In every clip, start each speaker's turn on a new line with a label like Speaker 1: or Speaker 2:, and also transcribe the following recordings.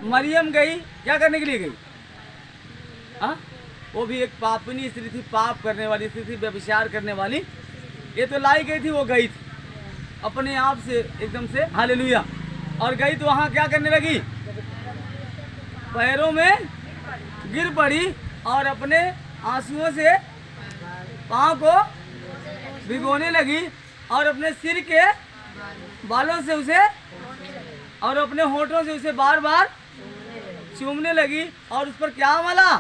Speaker 1: मरियम गई क्या करने के लिए गई? हाँ, वो भी एक पापनी स्त्री थी, पाप करने वाली स्त्री थी, व्यभिचार करने वाली। ये तो लाई गई थी, वो गई थी अपने आप से एकदम से, हालेलुया। और गई तो वहाँ क्या करने लगी? पैरों में गिर पड़ी और अपने आंसुओं से पाँव को भिगोने लगी और अपने सिर के बालों से उसे और अपने होठों से उसे बार बार चूमने लगी और उस पर क्या मला?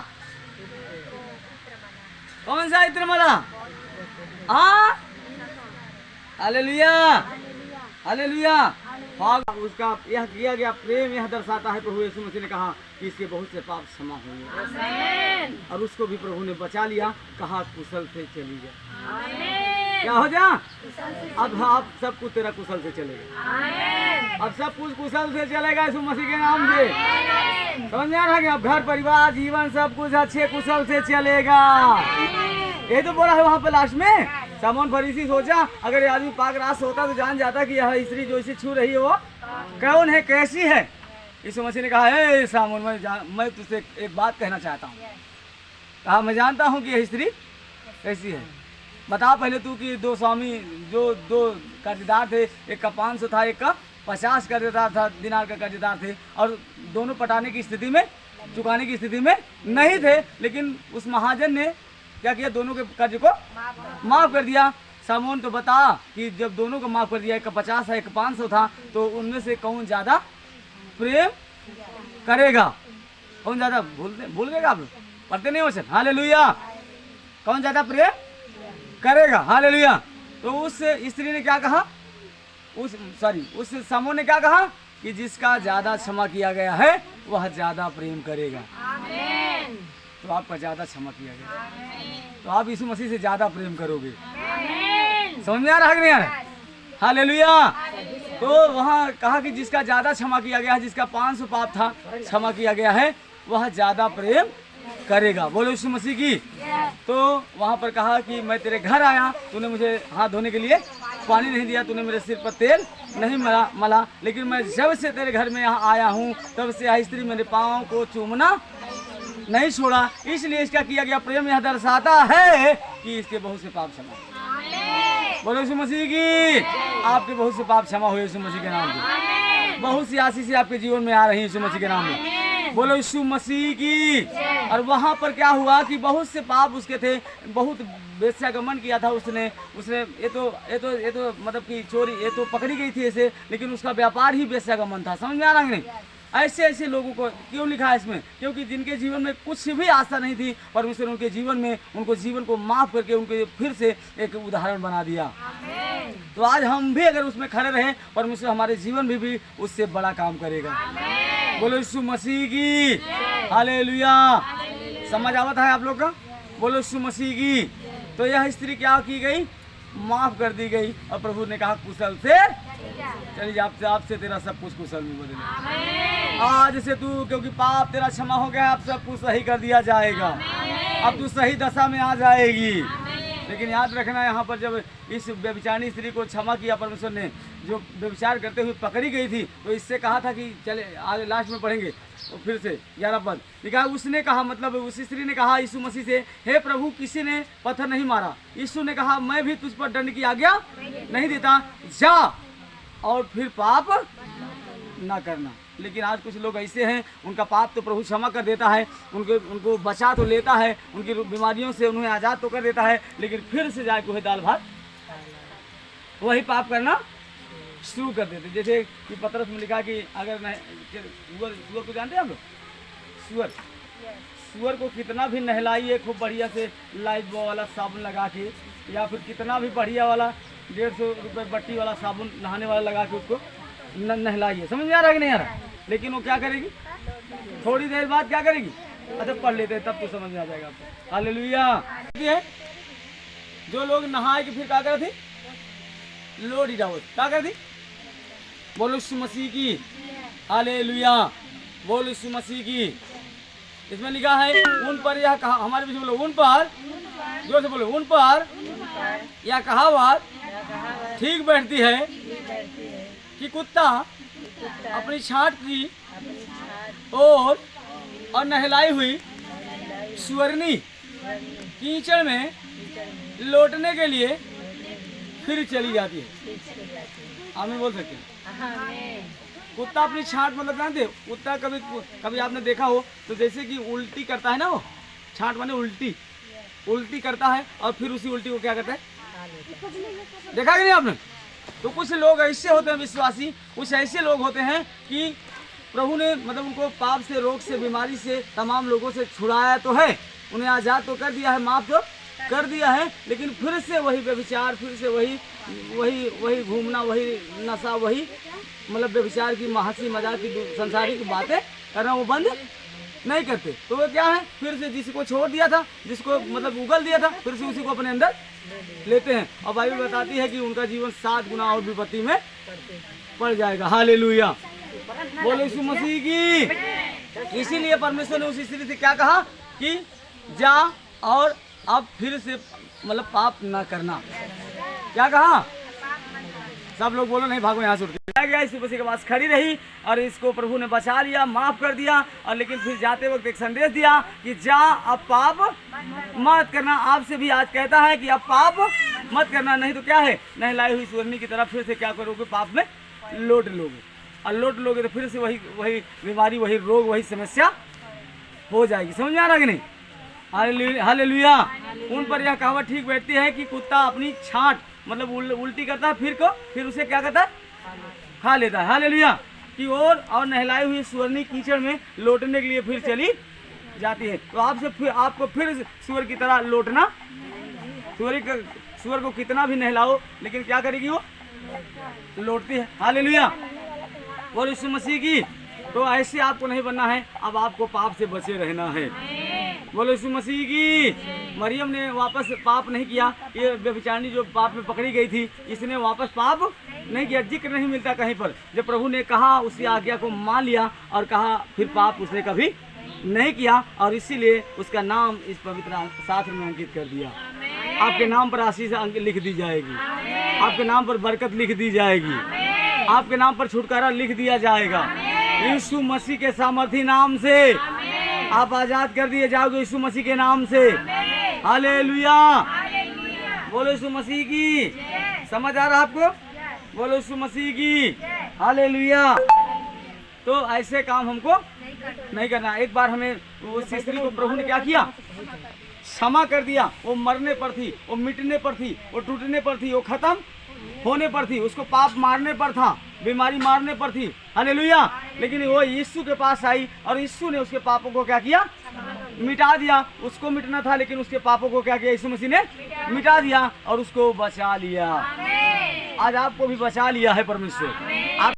Speaker 1: कौन सा इत्र मला? हाँ, हालेलुया, हालेलुया। उसका यह किया गया प्रेम यह दर्शाता है, प्रभु यीशु मसीह ने कहा कि इसके बहुत से पाप क्षमा होंगे और उसको भी प्रभु ने बचा लिया। कहा कुशल से चली जा। क्या हो जा? अब आप सब कुछ तेरा कुशल से चलेगा, अब सब कुछ कुशल से चलेगा यीशु मसीह के नाम से। समझ में आ रहा है? अब घर परिवार जीवन सब कुछ अच्छे कुशल से चलेगा। ये तो बोला है वहाँ पे लास्ट में। सामोन फरीसी सोचा अगर ये आदमी पाक रास होता तो जान जाता कि यह स्त्री जो इसे छू रही है वो कौन है, कैसी है। यीशु मसीह ने कहा, हे सामोन, मैं तुझसे एक बात कहना चाहता हूँ। कहा, मैं जानता हूँ कि यह स्त्री कैसी है। बता पहले तू कि दो स्वामी जो दो कर्जदार थे, एक का 500 था, एक का 50 कर्जदार था, दिनार का कर्जदार थे, और दोनों पटाने की स्थिति में, चुकाने की स्थिति में नहीं थे। लेकिन उस महाजन ने क्या किया? दोनों के कर्ज को माफ कर दिया। सामोन तो बता कि जब दोनों को माफ कर दिया, एक का 50 था, एक का 500 था, तो उनमें से कौन ज्यादा प्रेम करेगा? कौन ज्यादा भूल गएगा? आप लोग पढ़ते नहीं हो सर? हालेलुया। कौन ज्यादा प्रेम करेगा? हालेलुया। तो उस स्त्री ने क्या कहा? उस सामोन ने क्या कहा कि जिसका ज्यादा क्षमा किया गया है वह ज्यादा प्रेम करेगा। तो आपका ज्यादा क्षमा किया गया तो आप यीशु मसीह से ज्यादा प्रेम करोगे। समझ में आ रहा है कि नहीं आ रहा? हालेलुया। तो वहाँ कहा कि जिसका ज्यादा क्षमा किया गया है, जिसका 500 पाप था क्षमा किया गया है, वह ज्यादा प्रेम करेगा। बोलो यीशु मसीह की। तो वहाँ पर कहा कि मैं तेरे घर आया, तूने मुझे हाथ धोने के लिए पानी नहीं दिया, तूने मेरे सिर पर तेल नहीं मला, लेकिन मैं जब से तेरे घर में यहाँ आया हूँ तब से यह स्त्री मेरे पाँव को चूमना नहीं छोड़ा। इसलिए इसका किया गया प्रेम यह दर्शाता है कि इसके बहुत से पाप क्षमा। बोलो यीशु मसीह की। आपके बहुत से पाप क्षमा हुए यीशु मसीह के नाम से। बहुत सी आशीषें आपके जीवन में आ रही है यीशु मसीह के नाम में। बोलो यीशु मसीह की। और वहाँ पर क्या हुआ कि बहुत से पाप उसके थे, बहुत वेश्यागमन किया था उसने ये तो मतलब कि चोरी, ये तो पकड़ी गई थी ऐसे, लेकिन उसका व्यापार ही वेश्यागमन था। समझ में आ रहा है नहीं? ऐसे लोगों को क्यों लिखा है इसमें? क्योंकि जिनके जीवन में कुछ भी आशा नहीं थी, परमेश्वर उनके जीवन में उनको जीवन को माफ करके उनको फिर से एक उदाहरण बना दिया। तो आज हम भी अगर उसमें खड़े रहे, परमेश्वर हमारे जीवन में भी उससे बड़ा काम करेगा। बोलो यीशु मसीह की। हालेलुया। समझ आवता है आप लोग का? बोलो यीशु मसीह की। तो यह स्त्री क्या की गई? माफ कर दी गई और प्रभु ने कहा कुशल से चलिए, आपसे तेरा सब कुछ कुशल में बदले। आज से तू, क्योंकि पाप तेरा क्षमा हो गया, अब सब कुछ सही कर दिया जाएगा, अब तू सही दशा में आ जाएगी। लेकिन याद रखना, यहाँ पर जब इस व्यभिचारिणी स्त्री को क्षमा किया परमेश्वर ने, जो व्यभिचार करते हुए पकड़ी गई थी, तो इससे कहा था कि चले आगे लास्ट में पढ़ेंगे तो फिर से 11 पद लिखा। उसने कहा, मतलब उस स्त्री ने कहा यीशु मसीह से, हे प्रभु, किसी ने पत्थर नहीं मारा। यीशु ने कहा, मैं भी तुझ पर दंड की आज्ञा नहीं देता, जा और फिर पाप ना करना। लेकिन आज कुछ लोग ऐसे हैं, उनका पाप तो प्रभु क्षमा कर देता है, उनको बचा तो लेता है, उनकी बीमारियों से उन्हें आज़ाद तो कर देता है, लेकिन फिर से जाके वही दाल भात वही पाप करना शुरू कर देते। जैसे कि पतरस में लिखा कि अगर सुअर को जानते हैं हम लोग? सुअर को कितना भी नहलाइए खूब बढ़िया से लाइफ वाला साबुन लगा के, या फिर कितना भी बढ़िया वाला 150 रुपये बट्टी वाला साबुन नहाने वाला लगा के उसको नहलाइए, समझ में आ रहा है कि नहीं आ रहा? लेकिन वो क्या करेगी? थोड़ी देर बाद क्या करेगी? अच्छा पढ़ लेते हैं तब तो समझ में आ जाएगा आपको। हालेलुया। जो लोग नहाए के फिर क्या कर थी? लोडी डाउट क्या कर थी? बोलो यीशु मसीह की। हालेलुया। बोलो यीशु मसीह की। इसमें लिखा है उन पर यह कहा, हमारे बीच में बोलो उन पर, जोर से बोलो उन पर यह कहावत ठीक बैठती है कि कुत्ता अपनी छांट की और नहलाई हुई सुवर्णी कीचड़ में लौटने के लिए फिर चली जाती है। आमीन बोल सकते हैं। कुत्ता अपनी छांट मतलब जानते, कुत्ता कभी कभी आपने देखा हो तो जैसे कि उल्टी करता है ना, वो छांट माने उल्टी करता है और फिर उसी उल्टी को क्या करता है, देखा कि नहीं आपने। तो कुछ लोग ऐसे होते हैं विश्वासी, कुछ ऐसे लोग होते हैं कि प्रभु ने मतलब उनको पाप से, रोग से, बीमारी से, तमाम लोगों से छुड़ाया तो है, उन्हें आज़ाद तो कर दिया है, माफ तो कर दिया है, लेकिन फिर से वही व्यभिचार, फिर से वही घूमना, वही नशा, वही मतलब व्यभिचार की, हंसी मजाक की, संसारिक बातें करना वो बंद नहीं करते। तो वो क्या है, फिर से जिसको छोड़ दिया था, जिसको मतलब उगल दिया था, फिर से उसी को अपने अंदर लेते हैं। और बाइबल बताती है कि उनका जीवन 7 गुना और विपत्ति में पड़ जाएगा। हालेलुया, बोलो यीशु मसीह की। इसीलिए परमेश्वर ने उस स्त्री से क्या कहा कि जा और अब फिर से मतलब पाप ना करना। क्या कहा, सब लोग बोलो नहीं भागो यहाँ से उठ के गया। यीशु मसीह के पास खड़ी रही और इसको प्रभु ने बचा लिया, माफ कर दिया। और लेकिन फिर जाते वक्त एक संदेश दिया कि जा अब पाप मत करना। आपसे भी आज कहता है कि अब पाप मत करना, नहीं तो क्या है, नहलाई हुई सुवर्णी की तरफ फिर से क्या करोगे, पाप में लौट लोगे। और लौट लोगे तो फिर से वही बीमारी, वही रोग, वही समस्या हो जाएगी। समझ में आ रहा कि नहीं। हालेलुया। उन पर यह कहावत ठीक बैठती है कि कुत्ता अपनी छांट मतलब उल्टी करता है, फिर उसे क्या करता है, खा लेता है। हालेलुया की और नहलाई हुई सुवर्णी कीचड़ में लौटने के लिए फिर चली जाती है। तो आपको फिर सुअर की तरह लौटना, सुअर को कितना भी नहलाओ लेकिन क्या करेगी, वो लौटती है। हालेलुया, बोलो यीशु मसीह की। तो ऐसे आपको नहीं बनना है, अब आपको पाप से बचे रहना है। बोलो यीशु मसीह की। मरियम ने वापस पाप नहीं किया, ये व्यभिचारिणी जो पाप में पकड़ी गई थी, इसने वापस पाप नहीं किया। जिक्र नहीं मिलता कहीं पर। जब प्रभु ने कहा, उसकी आज्ञा को मान लिया और कहा, फिर पाप उसने कभी नहीं किया। और इसीलिए उसका नाम इस पवित्र शास्त्र में अंकित कर दिया। आपके नाम पर आशीष लिख दी जाएगी, आपके नाम पर बरकत लिख दी जाएगी, आपके नाम पर छुटकारा लिख दिया जाएगा। यीशु मसीह के सामर्थी नाम से आप आजाद कर दिए जाओगे, यीशु मसीह के नाम से। हालेलुया, बोलो यीशु मसीह की। समझ आ रहा आपको, बोलो यीशु मसीह की। हालेलुया। तो ऐसे काम हमको नहीं करना। एक बार हमें उस स्त्री को प्रभु ने क्या किया, क्षमा कर दिया। वो मरने पर थी, वो मिटने पर थी, वो टूटने पर थी, वो खत्म होने पर थी, उसको पाप मारने पर था, बीमारी मारने पर थी। हालेलुया। लेकिन वो यीशु के पास आई और यीशु ने उसके पापों को क्या किया, मिटा दिया। उसको मिटना था लेकिन उसके पापों को क्या किया, यीशु मसीह ने मिटा दिया और उसको बचा लिया। आज आपको भी बचा लिया है परमेश्वर।